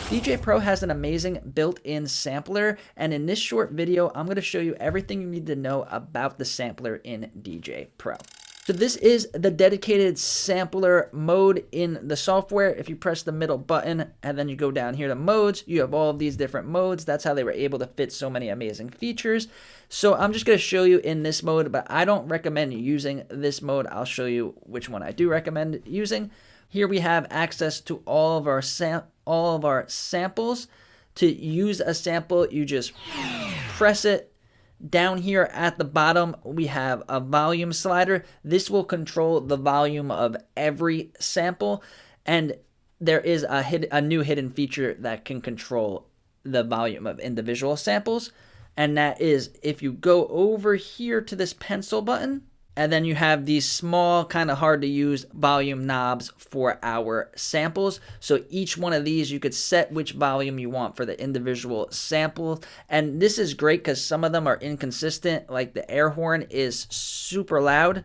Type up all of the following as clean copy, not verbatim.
DJay Pro has an amazing built-in sampler, and in this short video, I'm going to show you everything you need to know about the sampler in DJay Pro. So this is the dedicated sampler mode in the software. If you press the middle button and then you go down here to modes, you have all of these different modes. That's how they were able to fit so many amazing features. So I'm just going to show you in this mode, but I don't recommend using this mode. I'll show you which one I do recommend using. Here we have access to all of our samples. To use a sample, you just press it. Down here at the bottom, we have a volume slider. This will control the volume of every sample, and there is a new hidden feature that can control the volume of individual samples, and that is if you go over here to this pencil button, and then you have these small, kind of hard to use volume knobs for our samples. So each one of these, you could set which volume you want for the individual sample. And this is great because some of them are inconsistent. Like the air horn is super loud.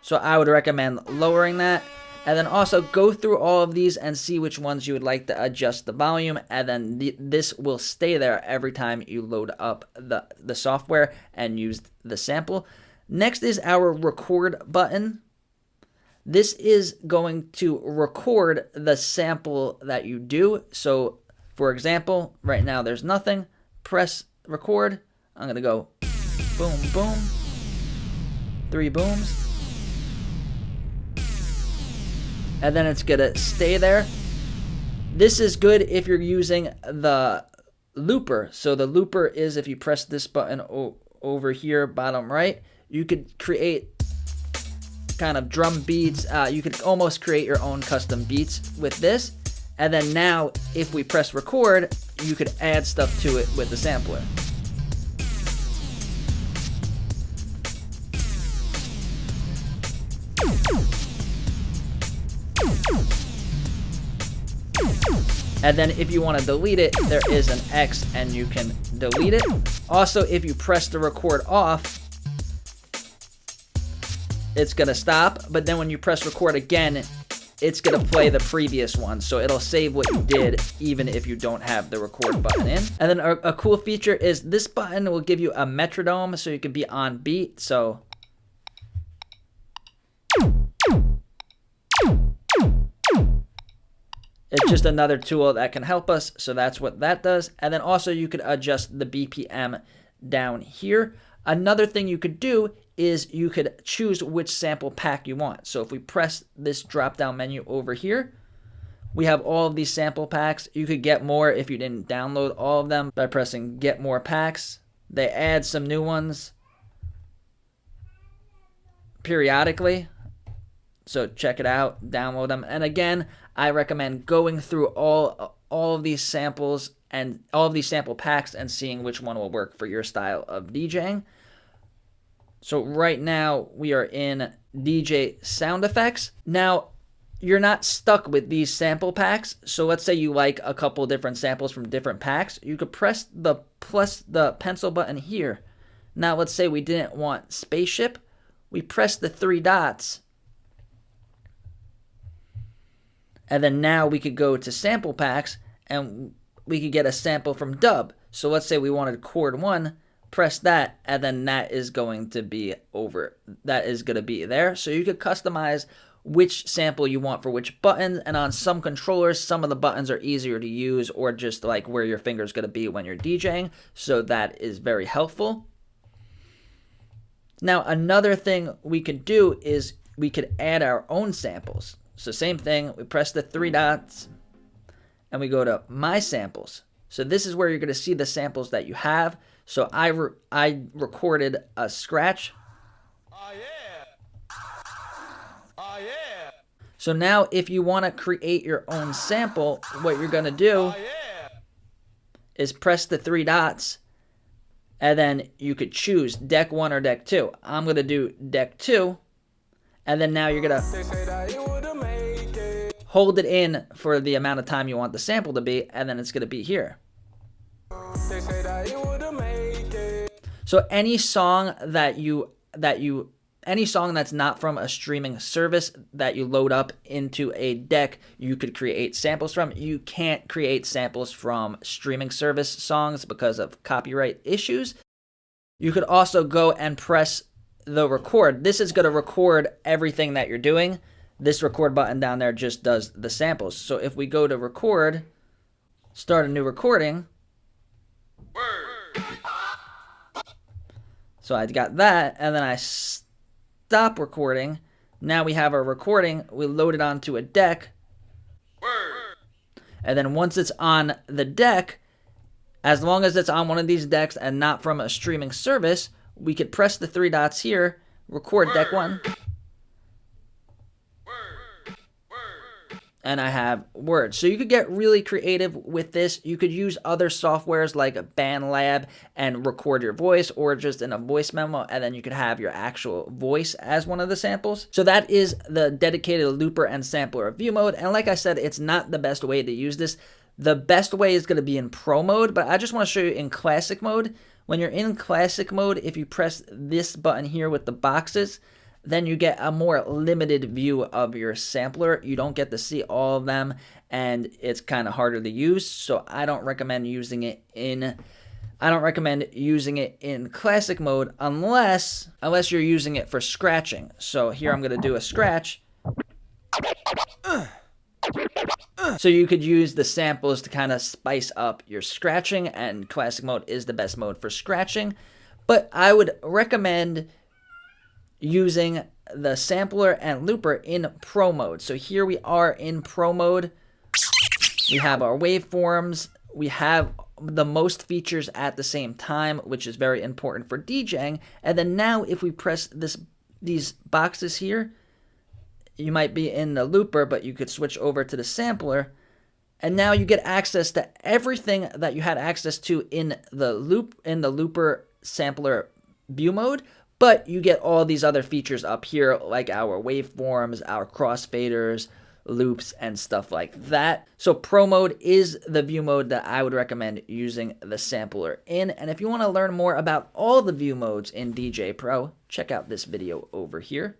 So I would recommend lowering that. And then also go through all of these and see which ones you would like to adjust the volume. And then this will stay there every time you load up the software and use the sample. Next is our record button. This is going to record the sample that you do. So for example, right now there's nothing. Press record. I'm going to go boom, boom. 3 booms. And then it's going to stay there. This is good if you're using the looper. So the looper is if you press this button over here, bottom right, you could create kind of drum beats. You could almost create your own custom beats with this. And then now, if we press record, you could add stuff to it with the sampler. And then if you want to delete it, there is an X and you can delete it. Also, if you press the record off, it's going to stop. But then when you press record again, it's going to play the previous one. So it'll save what you did even if you don't have the record button in. And then a cool feature is this button will give you a metronome so you can be on beat. So it's just another tool that can help us, so that's what that does. And then also you could adjust the BPM down here. Another thing you could do is you could choose which sample pack you want. So if we press this drop-down menu over here, we have all of these sample packs. You could get more if you didn't download all of them by pressing Get More Packs. They add some new ones periodically. So check it out, download them. And again, I recommend going through all of these samples and all of these sample packs and seeing which one will work for your style of DJing. So right now we are in DJ sound effects. Now you're not stuck with these sample packs. So let's say you like a couple different samples from different packs. You could press the pencil button here. Now let's say we didn't want spaceship. We press the 3 dots. And then now we could go to sample packs and we could get a sample from dub. So let's say we wanted chord 1, press that, and then that is going to be there. So you could customize which sample you want for which button. And on some controllers, some of the buttons are easier to use or just like where your finger is going to be when you're DJing. So that is very helpful. Now, another thing we could do is we could add our own samples. So same thing, we press the 3 dots and we go to My Samples. So this is where you're going to see the samples that you have. So I recorded a scratch. Oh yeah. Oh yeah. So now if you want to create your own sample, what you're going to do is press the 3 dots and then you could choose deck 1 or deck 2. I'm going to do deck 2. And then now you're going to hold it in for the amount of time you want the sample to be, and then it's going to be here. So any song that you any song that's not from a streaming service that you load up into a deck, you could create samples from. You can't create samples from streaming service songs because of copyright issues. You could also go and press the record. This is going to record everything that you're doing. This record button down there just does the samples. So if we go to record, start a new recording. So I got that, and then I stop recording. Now we have our recording. We load it onto a deck. And then once it's on the deck, as long as it's on one of these decks and not from a streaming service, we could press the three dots here, record deck 1. And I have words. So you could get really creative with this. You could use other softwares like a BandLab and record your voice, or just in a voice memo, and then you could have your actual voice as one of the samples. So that is the dedicated looper and sampler view mode. And like I said, it's not the best way to use this. The best way is going to be in pro mode, but I just want to show you in classic mode. When you're in classic mode, if you press this button here with the boxes, then you get a more limited view of your sampler. You don't get to see all of them, and it's kind of harder to use. So I don't recommend using it in classic mode unless you're using it for scratching. So here I'm going to do a scratch. So you could use the samples to kind of spice up your scratching, and classic mode is the best mode for scratching. But I would recommend using the sampler and looper in pro mode. So here we are in pro mode. We have our waveforms. We have the most features at the same time, which is very important for DJing. And then now if we press these boxes here, you might be in the looper, but you could switch over to the sampler. And now you get access to everything that you had access to in the looper sampler view mode. But you get all these other features up here, like our waveforms, our crossfaders, loops, and stuff like that. So pro mode is the view mode that I would recommend using the sampler in. And if you want to learn more about all the view modes in DJay Pro, check out this video over here.